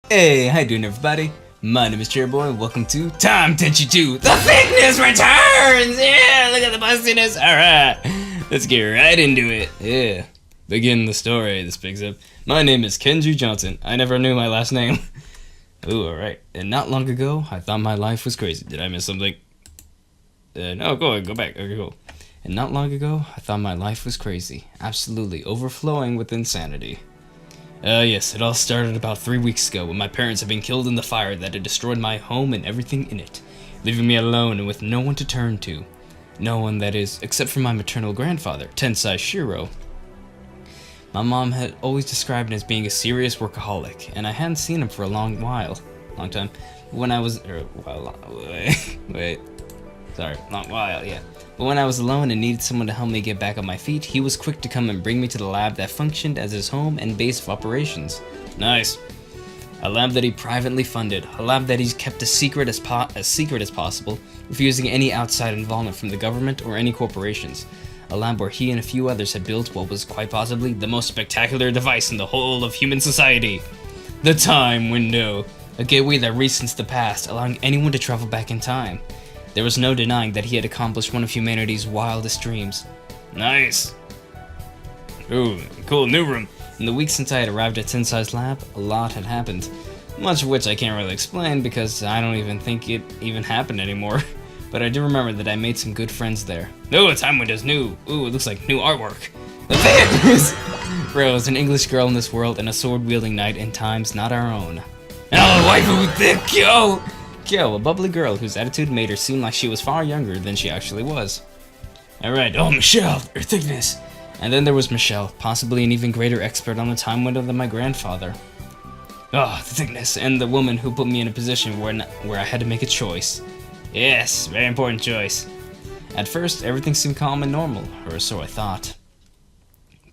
Hey, how you doing everybody? My name is CherryBoy and welcome to Tenshi 2. The thickness returns! Yeah, look at the bustiness. Alright, let's get right into it. Yeah, begin the story, this picks up. My name is Kenji Johnson. I never knew my last name. Ooh, alright. And not long ago, I thought my life was crazy. Did I miss something? No, go back. Okay, cool. And not long ago, I thought my life was crazy. Absolutely overflowing with insanity. Yes, it all started about 3 weeks ago when my parents had been killed in the fire that had destroyed my home and everything in it, leaving me alone and with no one to turn to. No one, that is, except for my maternal grandfather, Tensai Shiro. My mom had always described him as being a serious workaholic, and I hadn't seen him for a long time. When I was, But when I was alone and needed someone to help me get back on my feet, he was quick to come and bring me to the lab that functioned as his home and base of operations. Nice. A lab that he privately funded, a lab that he's kept as secret as possible, refusing any outside involvement from the government or any corporations. A lab where he and a few others had built what was quite possibly the most spectacular device in the whole of human society. The Time Window, a gateway that resets the past, allowing anyone to travel back in time. There was no denying that he had accomplished one of humanity's wildest dreams. Nice! Ooh, cool new room. In the weeks since I had arrived at Tensai's lab, a lot had happened. Much of which I can't really explain because I don't even think it even happened anymore. But I do remember that I made some good friends there. Oh, a time window's new! Ooh, it looks like new artwork. The Thickness! Rose, an English girl in this world and a sword-wielding knight in times not our own. And a waifu thick, yo! Kyo, a bubbly girl whose attitude made her seem like she was far younger than she actually was. Alright, oh Michelle, her thickness. And then there was Michelle, possibly an even greater expert on the time window than my grandfather. Oh, the thickness, and the woman who put me in a position where I had to make a choice. Yes, very important choice. At first, everything seemed calm and normal, or so I thought.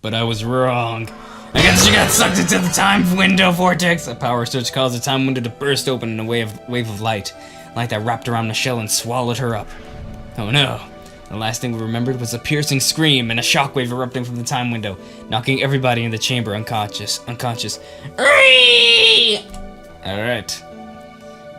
But I was wrong. I guess she got sucked into the time window vortex. A power surge caused the time window to burst open in a wave of light that wrapped around Michelle and swallowed her up. Oh no. The last thing we remembered was a piercing scream and a shockwave erupting from the time window, knocking everybody in the chamber unconscious. Alright.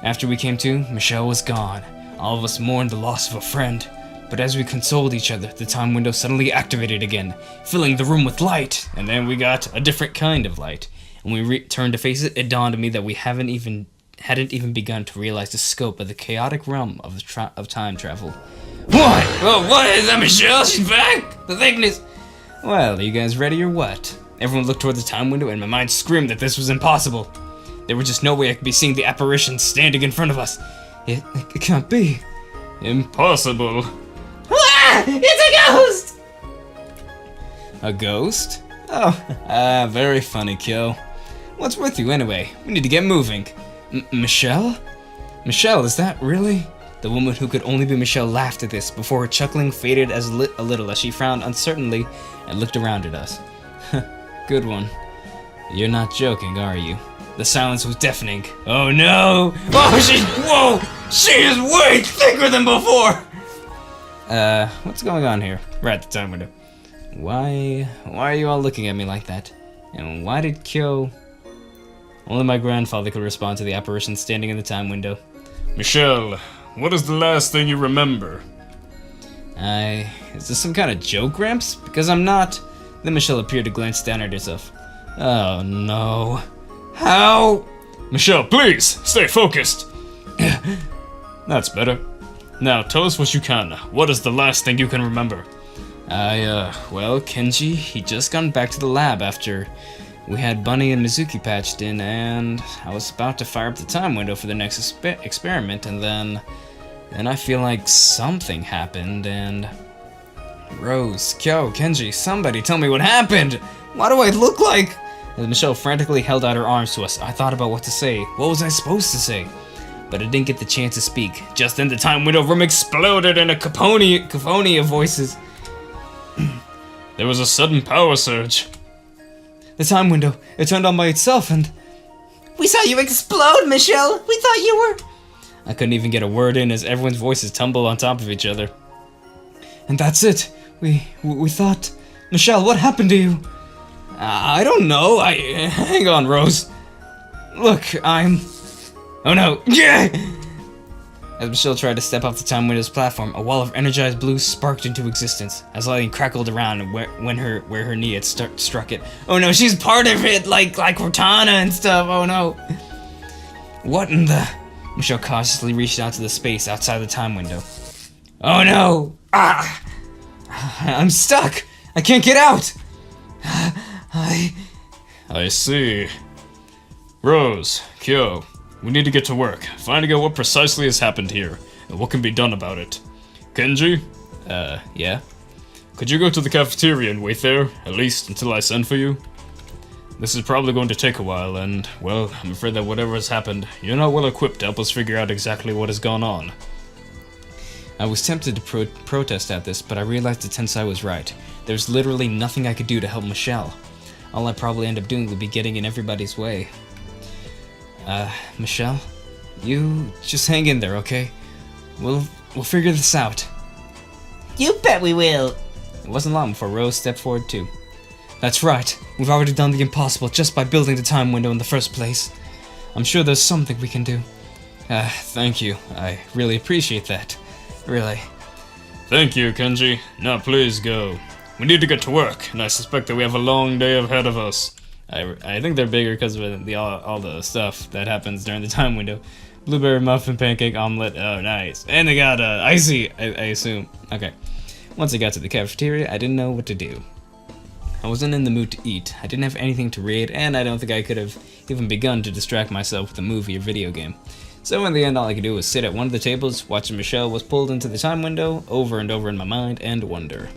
After we came to, Michelle was gone. All of us mourned the loss of a friend. But as we consoled each other, the time window suddenly activated again, filling the room with light. And then we got a different kind of light. And when we turned to face it, it dawned on me that we hadn't even begun to realize the scope of the chaotic realm of time travel. What? Oh, what is that, Michelle? She's back? The thickness. Well, are you guys ready or what? Everyone looked toward the time window, and my mind screamed that this was impossible. There was just no way I could be seeing the apparition standing in front of us. It can't be. Impossible. It's a ghost! A ghost? Oh, very funny, Kyo. What's with you anyway? We need to get moving. Michelle? Michelle, is that really? The woman who could only be Michelle laughed at this before her chuckling faded a little as she frowned uncertainly and looked around at us. Good one. You're not joking, are you? The silence was deafening. Oh no! Whoa! She is way thicker than before! What's going on here? We're at the time window. Why are you all looking at me like that? And why did Kyo... Only my grandfather could respond to the apparition standing in the time window. Michelle, what is the last thing you remember? Is this some kind of joke, Gramps? Because I'm not... Then Michelle appeared to glance down at herself. Oh no. How? Michelle, please, stay focused. That's better. Now, tell us what you can. What is the last thing you can remember? Well, Kenji, he just gone back to the lab after we had Bunny and Mizuki patched in, and I was about to fire up the time window for the next experiment, and then I feel like something happened, and... Rose, Kyo, Kenji, somebody tell me what happened! Why do I look like... As Michelle frantically held out her arms to us, I thought about what to say. What was I supposed to say? But I didn't get the chance to speak. Just then the time window room exploded in a cacophony of voices. There was a sudden power surge. The time window, it turned on by itself and... We saw you explode, Michelle! We thought you were... I couldn't even get a word in as everyone's voices tumbled on top of each other. And that's it. We thought... Michelle, what happened to you? I don't know. Hang on, Rose. Look, I'm... Oh no! Yeah! As Michelle tried to step off the time window's platform, a wall of energized blue sparked into existence as lightning crackled around where her knee had struck it. Oh no, she's part of it, like Cortana and stuff. Oh no! What in the... Michelle cautiously reached out to the space outside the time window. Oh no! Ah! I'm stuck! I can't get out! I see. Rose, Kyo, we need to get to work, finding out what precisely has happened here, and what can be done about it. Kenji? Yeah? Could you go to the cafeteria and wait there, at least until I send for you? This is probably going to take a while, and, well, I'm afraid that whatever has happened, you're not well equipped to help us figure out exactly what has gone on. I was tempted to protest at this, but I realized that Tensai was right. There's literally nothing I could do to help Michelle. All I'd probably end up doing would be getting in everybody's way. Michelle? You just hang in there, okay? We'll figure this out. You bet we will. It wasn't long before Rose stepped forward too. That's right. We've already done the impossible just by building the time window in the first place. I'm sure there's something we can do. Thank you. I really appreciate that. Really. Thank you, Kenji. Now please go. We need to get to work, and I suspect that we have a long day ahead of us. I think they're bigger because of all the stuff that happens during the time window. Blueberry muffin, pancake, omelet. Oh, nice. And they got icy, I assume. Okay. Once I got to the cafeteria, I didn't know what to do. I wasn't in the mood to eat. I didn't have anything to read, and I don't think I could have even begun to distract myself with a movie or video game. So in the end, all I could do was sit at one of the tables, watching Michelle was pulled into the time window over and over in my mind, and wonder.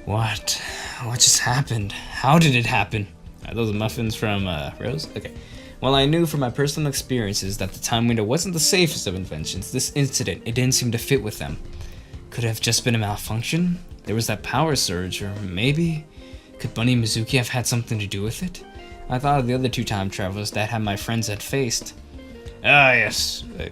What just happened? How did it happen? Are those muffins from Rose? Okay. Well, I knew from my personal experiences that the time window wasn't the safest of inventions. This incident, it didn't seem to fit with them. Could it have just been a malfunction? There was that power surge, or maybe... Could Bunny Mizuki have had something to do with it? I thought of the other two time travelers that my friends had faced. Ah, yes. Okay.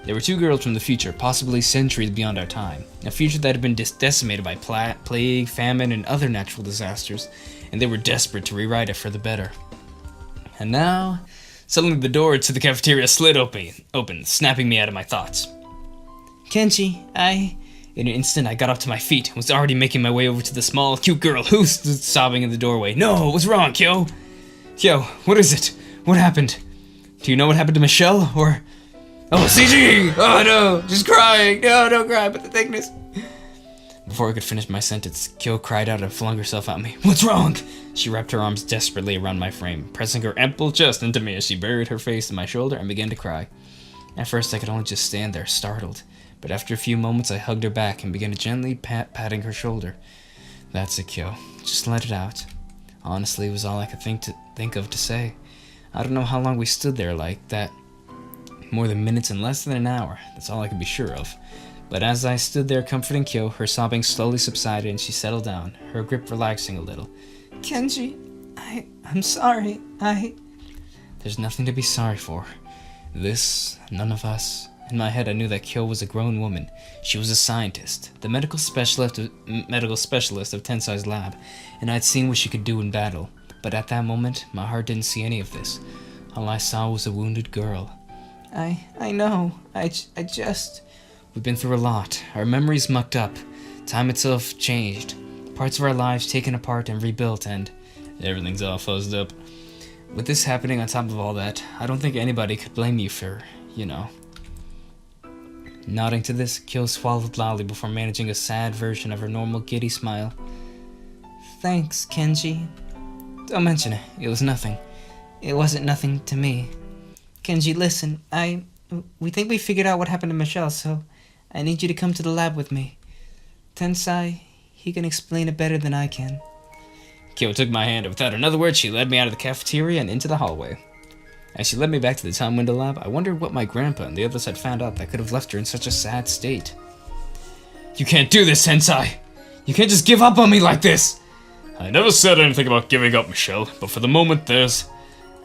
There were two girls from the future, possibly centuries beyond our time. A future that had been decimated by plague, famine, and other natural disasters, and they were desperate to rewrite it for the better. And now, suddenly the door to the cafeteria slid open, snapping me out of my thoughts. Kenji, In an instant, I got up to my feet and was already making my way over to the small, cute girl who stood sobbing in the doorway. No, what's wrong, Kyo? Kyo, what is it? What happened? Do you know what happened to Michelle, or... Oh, CG! Oh no, she's crying! No, don't cry, but the thickness... Before I could finish my sentence, Kyo cried out and flung herself at me. What's wrong? She wrapped her arms desperately around my frame, pressing her ample chest into me as she buried her face in my shoulder and began to cry. At first, I could only just stand there, startled. But after a few moments, I hugged her back and began to gently patting her shoulder. That's it, Kyo. Just let it out. Honestly, it was all I could think of to say. I don't know how long we stood there like that. More than minutes and less than an hour. That's all I could be sure of. But as I stood there comforting Kyo, her sobbing slowly subsided and she settled down, her grip relaxing a little. Kenji, I'm sorry. There's nothing to be sorry for. None of us. In my head, I knew that Kyo was a grown woman. She was a scientist, the medical specialist of Tensai's lab, and I'd seen what she could do in battle. But at that moment, my heart didn't see any of this. All I saw was a wounded girl. I know. We've been through a lot. Our memories mucked up. Time itself changed. Parts of our lives taken apart and rebuilt, and everything's all fuzzed up. With this happening on top of all that, I don't think anybody could blame you for, Nodding to this, Kyo swallowed loudly before managing a sad version of her normal giddy smile. Thanks, Kenji. Don't mention it. It was nothing. It wasn't nothing to me. Kenji, listen, we think we figured out what happened to Michelle, so I need you to come to the lab with me. Tensai, he can explain it better than I can. Kyo took my hand, and without another word, she led me out of the cafeteria and into the hallway. As she led me back to the time window lab, I wondered what my grandpa and the others had found out that could have left her in such a sad state. You can't do this, Tensai! You can't just give up on me like this! I never said anything about giving up, Michelle, but for the moment there's...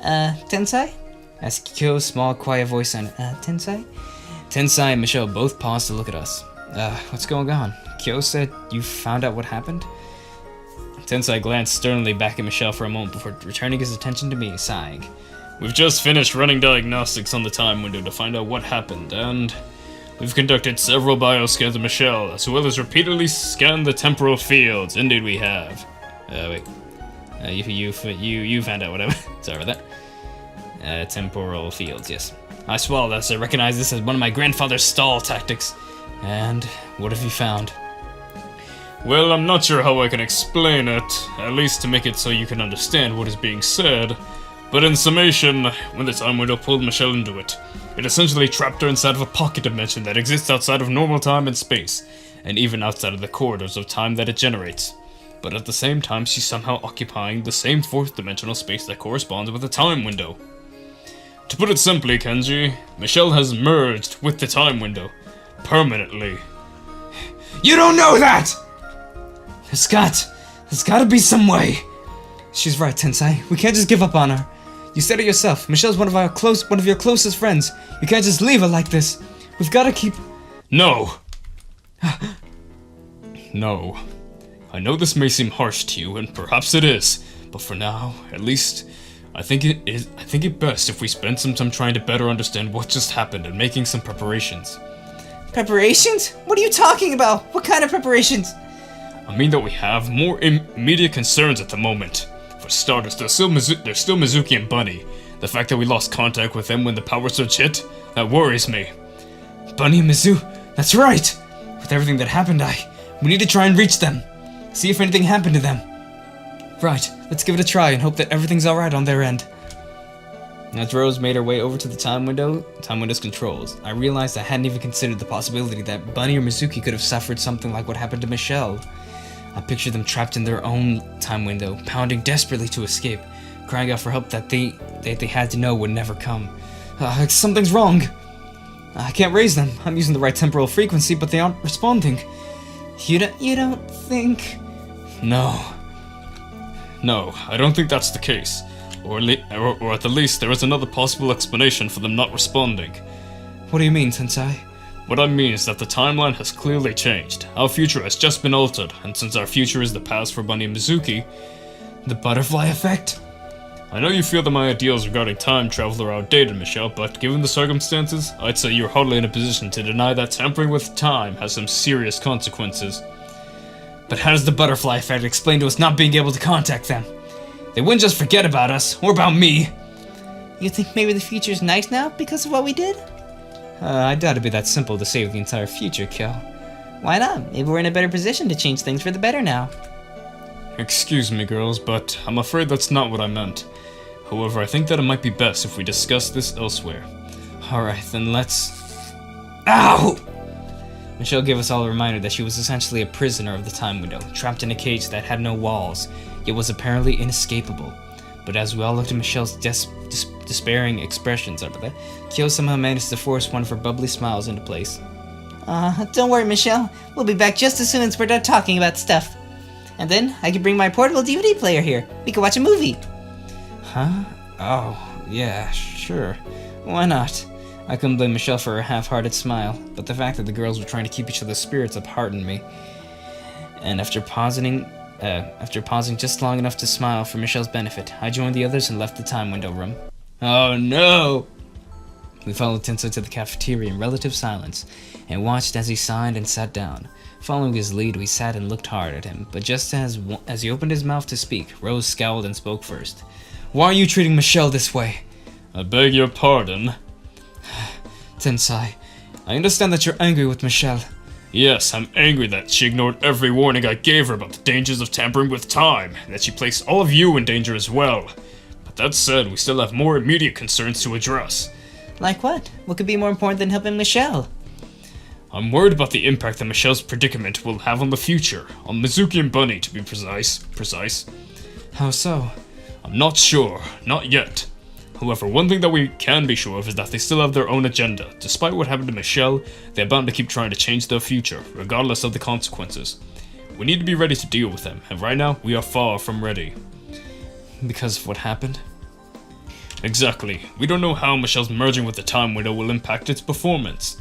Tensai? Asked Kyo's small, quiet voice and, Tensai? Tensai and Michelle both paused to look at us. What's going on? Kyo said you found out what happened? Tensai glanced sternly back at Michelle for a moment before returning his attention to me, sighing. We've just finished running diagnostics on the time window to find out what happened, and we've conducted several bioscans of Michelle, as well as repeatedly scanned the temporal fields. Indeed we have. Wait. You found out whatever. Sorry about that. Temporal fields, yes. I swallowed as I recognize this as one of my grandfather's stall tactics. And what have you found? Well, I'm not sure how I can explain it, at least to make it so you can understand what is being said. But in summation, when the time window pulled Michelle into it, it essentially trapped her inside of a pocket dimension that exists outside of normal time and space, and even outside of the corridors of time that it generates. But at the same time, she's somehow occupying the same fourth-dimensional space that corresponds with the time window. To put it simply, Kenji, Michelle has merged with the time window, permanently. You don't know that! There's gotta be some way. She's right, Tensai. We can't just give up on her. You said it yourself. Michelle's one of your closest friends. You can't just leave her like this. We've gotta keep... No. No. I know this may seem harsh to you, and perhaps it is, but for now, at least, I think it best if we spend some time trying to better understand what just happened and making some preparations. Preparations? What are you talking about? What kind of preparations? I mean that we have more immediate concerns at the moment. For starters, there's still Mizuki and Bunny. The fact that we lost contact with them when the power surge hit, that worries me. Bunny and Mizu, that's right! With everything that happened, we need to try and reach them. See if anything happened to them. Right, let's give it a try and hope that everything's alright on their end. As Rose made her way over to the time window's controls, I realized I hadn't even considered the possibility that Bunny or Mizuki could have suffered something like what happened to Michelle. I pictured them trapped in their own time window, pounding desperately to escape, crying out for help that they had to know would never come. Something's wrong. I can't raise them. I'm using the right temporal frequency, but they aren't responding. You don't think... No, I don't think that's the case. Or at the least, there is another possible explanation for them not responding. What do you mean, Tensai? What I mean is that the timeline has clearly changed. Our future has just been altered, and since our future is the past for Bunny and Mizuki... The butterfly effect? I know you feel that my ideals regarding time travel are outdated, Michelle, but given the circumstances, I'd say you're hardly in a position to deny that tampering with time has some serious consequences. But how does the butterfly effect explain to us not being able to contact them? They wouldn't just forget about us, or about me. You think maybe the future's nice now because of what we did? I doubt it'd be that simple to save the entire future, Kel. Why not? Maybe we're in a better position to change things for the better now. Excuse me, girls, but I'm afraid that's not what I meant. However, I think that it might be best if we discuss this elsewhere. Alright, then let's... Ow! Michelle gave us all a reminder that she was essentially a prisoner of the time window, trapped in a cage that had no walls, yet was apparently inescapable. But as we all looked at Michelle's despairing expressions over there, Kyo somehow managed to force one of her bubbly smiles into place. Don't worry, Michelle. We'll be back just as soon as we're done talking about stuff. And then I can bring my portable DVD player here. We can watch a movie. Huh? Oh, yeah, sure. Why not? I couldn't blame Michelle for her half-hearted smile, but the fact that the girls were trying to keep each other's spirits up heartened me. And after pausing just long enough to smile for Michelle's benefit, I joined the others and left the time window room. Oh no! We followed Tensai to the cafeteria in relative silence, and watched as he signed and sat down. Following his lead, we sat and looked hard at him, but just as he opened his mouth to speak, Rose scowled and spoke first. Why are you treating Michelle this way? I beg your pardon. Tensai, I understand that you're angry with Michelle. Yes, I'm angry that she ignored every warning I gave her about the dangers of tampering with time, and that she placed all of you in danger as well. But that said, we still have more immediate concerns to address. Like what? What could be more important than helping Michelle? I'm worried about the impact that Michelle's predicament will have on the future, on Mizuki and Bunny to be precise. How so? I'm not sure, not yet. However, one thing that we can be sure of is that they still have their own agenda. Despite what happened to Michelle, they're bound to keep trying to change their future, regardless of the consequences. We need to be ready to deal with them, and right now, we are far from ready. Because of what happened? Exactly. We don't know how Michelle's merging with the time window will impact its performance.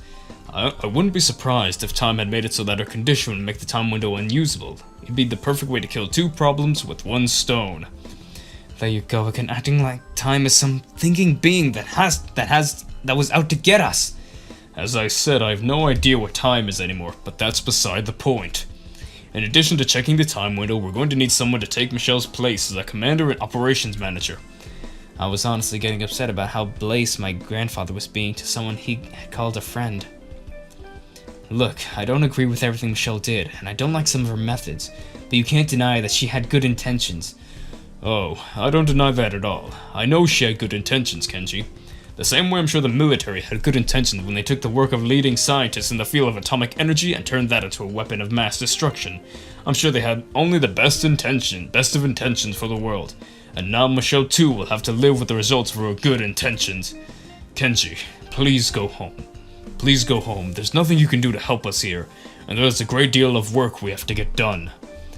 I wouldn't be surprised if time had made it so that her condition would make the time window unusable. It'd be the perfect way to kill 2 problems with 1 stone. There you go again, acting like time is some thinking being that was out to get us. As I said, I have no idea what time is anymore, but that's beside the point. In addition to checking the time window, we're going to need someone to take Michelle's place as a commander and operations manager. I was honestly getting upset about how blaze my grandfather was being to someone he had called a friend. Look, I don't agree with everything Michelle did, and I don't like some of her methods, but you can't deny that she had good intentions. Oh, I don't deny that at all. I know she had good intentions, Kenji. The same way I'm sure the military had good intentions when they took the work of leading scientists in the field of atomic energy and turned that into a weapon of mass destruction. I'm sure they had only the best of intentions for the world. And now Michelle too will have to live with the results of her good intentions. Kenji, please go home. Please go home. There's nothing you can do to help us here, and there's a great deal of work we have to get done.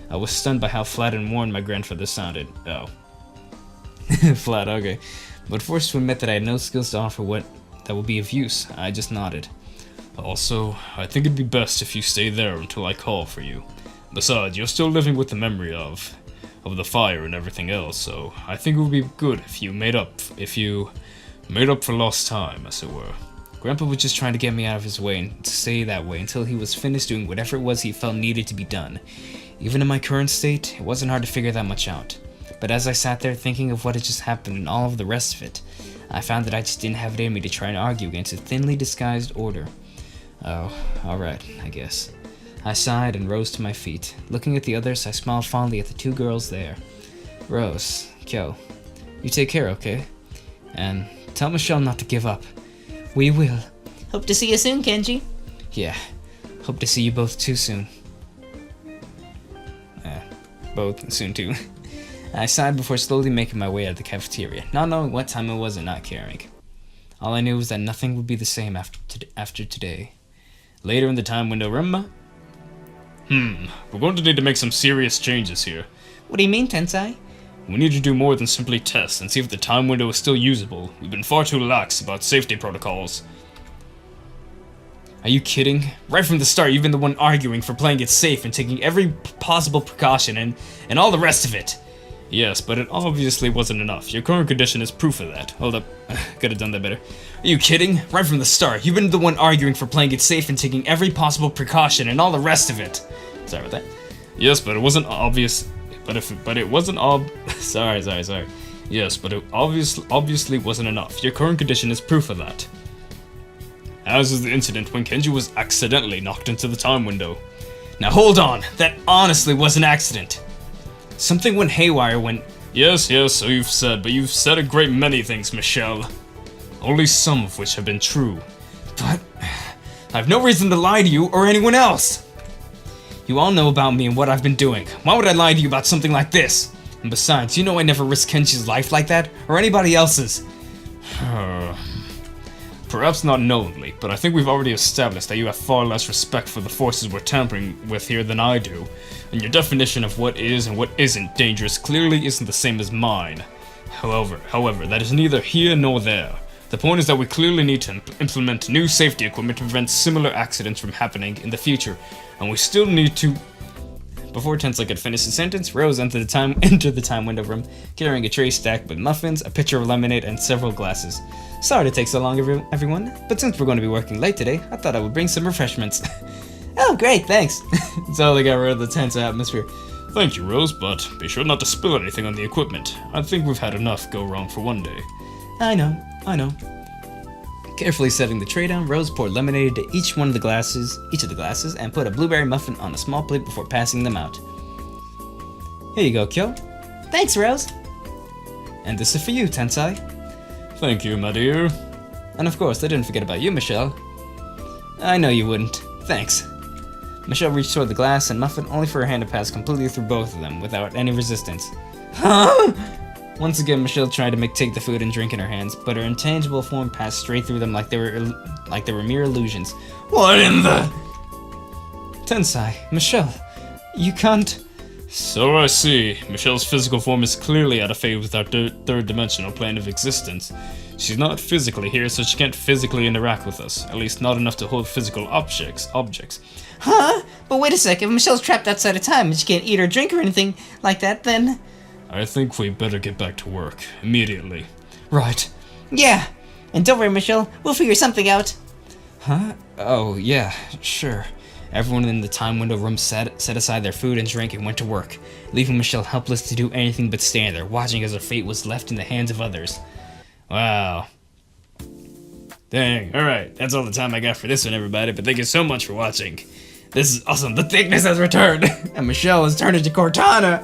I was stunned by how flat and worn my grandfather sounded. Oh. Flat, okay. But forced to admit that I had no skills to offer that would be of use, I just nodded. Also, I think it'd be best if you stay there until I call for you. Besides, you're still living with the memory of the fire and everything else, so I think it would be good if you made up for lost time, as it were. Grandpa was just trying to get me out of his way and to stay that way until he was finished doing whatever it was he felt needed to be done. Even in my current state, it wasn't hard to figure that much out. But as I sat there thinking of what had just happened and all of the rest of it, I found that I just didn't have it in me to try and argue against a thinly disguised order. Oh, alright, I guess. I sighed and rose to my feet. Looking at the others, I smiled fondly at the 2 girls there. Rose, Kyo, you take care, okay? And tell Michelle not to give up. We will. Hope to see you soon, Kenji. Yeah, hope to see you both too soon. Both soon too. I sighed before slowly making my way out of the cafeteria, not knowing what time it was and not caring. All I knew was that nothing would be the same after today. Later in the time window, remember? We're going to need to make some serious changes here. What do you mean, Tensai? We need to do more than simply test and see if the time window is still usable. We've been far too lax about safety protocols. Are you kidding? Right from the start, you've been the one arguing for playing it safe and taking every possible precaution and all the rest of it. Yes, but it obviously wasn't enough. Your current condition is proof of that. Hold up. Could have done that better. Are you kidding? Right from the start, you've been the one arguing for playing it safe and taking every possible precaution and all the rest of it. Sorry about that. Yes, but it wasn't obvious. Sorry. Yes, but it obviously wasn't enough. Your current condition is proof of that. As is the incident when Kenji was accidentally knocked into the time window. Now hold on, that honestly was an accident. Something went haywire when... Yes, so you've said, but you've said a great many things, Michelle. Only some of which have been true. But I have no reason to lie to you or anyone else. You all know about me and what I've been doing. Why would I lie to you about something like this? And besides, you know I never risked Kenshi's life like that, or anybody else's. Perhaps not knowingly, but I think we've already established that you have far less respect for the forces we're tampering with here than I do, and your definition of what is and what isn't dangerous clearly isn't the same as mine. However, that is neither here nor there. The point is that we clearly need to implement new safety equipment to prevent similar accidents from happening in the future, and we still need to... Before Tensai could finish his sentence, Rose entered the time window room, carrying a tray stacked with muffins, a pitcher of lemonade, and several glasses. Sorry to take so long, everyone, but since we're going to be working late today, I thought I would bring some refreshments. Oh, great, thanks. So they got rid of the tense atmosphere. Thank you, Rose, but be sure not to spill anything on the equipment. I think we've had enough go wrong for one day. I know. Carefully setting the tray down, Rose poured lemonade into each of the glasses, and put a blueberry muffin on a small plate before passing them out. Here you go, Kyo. Thanks, Rose. And this is for you, Tensai. Thank you, my dear. And of course, I didn't forget about you, Michelle. I know you wouldn't. Thanks. Michelle reached toward the glass and muffin, only for her hand to pass completely through both of them without any resistance. Huh? Once again, Michelle tried to take the food and drink in her hands, but her intangible form passed straight through them like they were mere illusions. What in the... Tensai, Michelle, you can't... So I see. Michelle's physical form is clearly out of phase with our third dimensional plane of existence. She's not physically here, so she can't physically interact with us. At least not enough to hold physical objects. Huh? But wait a sec, if Michelle's trapped outside of time and she can't eat or drink or anything like that, then... I think we better get back to work. Immediately. Right. Yeah. And don't worry, Michelle, we'll figure something out. Huh? Oh, yeah, sure. Everyone in the time window room set aside their food and drink and went to work, leaving Michelle helpless to do anything but stand there, watching as her fate was left in the hands of others. Wow. Dang. Alright, that's all the time I got for this one, everybody, but thank you so much for watching. This is awesome. The thickness has returned. And Michelle has turned into Cortana.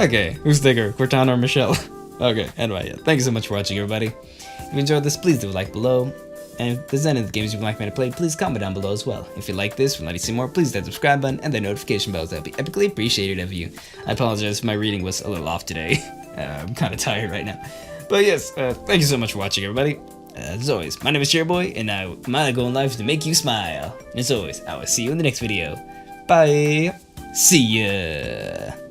Okay, who's thicker, Cortana or Michelle? Okay, anyway, yeah, thank you so much for watching, everybody. If you enjoyed this, please leave a like below. And if there's any of the games you'd like me to play, please comment down below as well. If you like this, would like to see more, please hit that subscribe button and the notification bells. That would be epically appreciated of you. I apologize if my reading was a little off today. I'm kind of tired right now. But yes, thank you so much for watching, everybody. As always, my name is CherryBoy, and my goal in life is to make you smile. And as always, I will see you in the next video. Bye. See ya.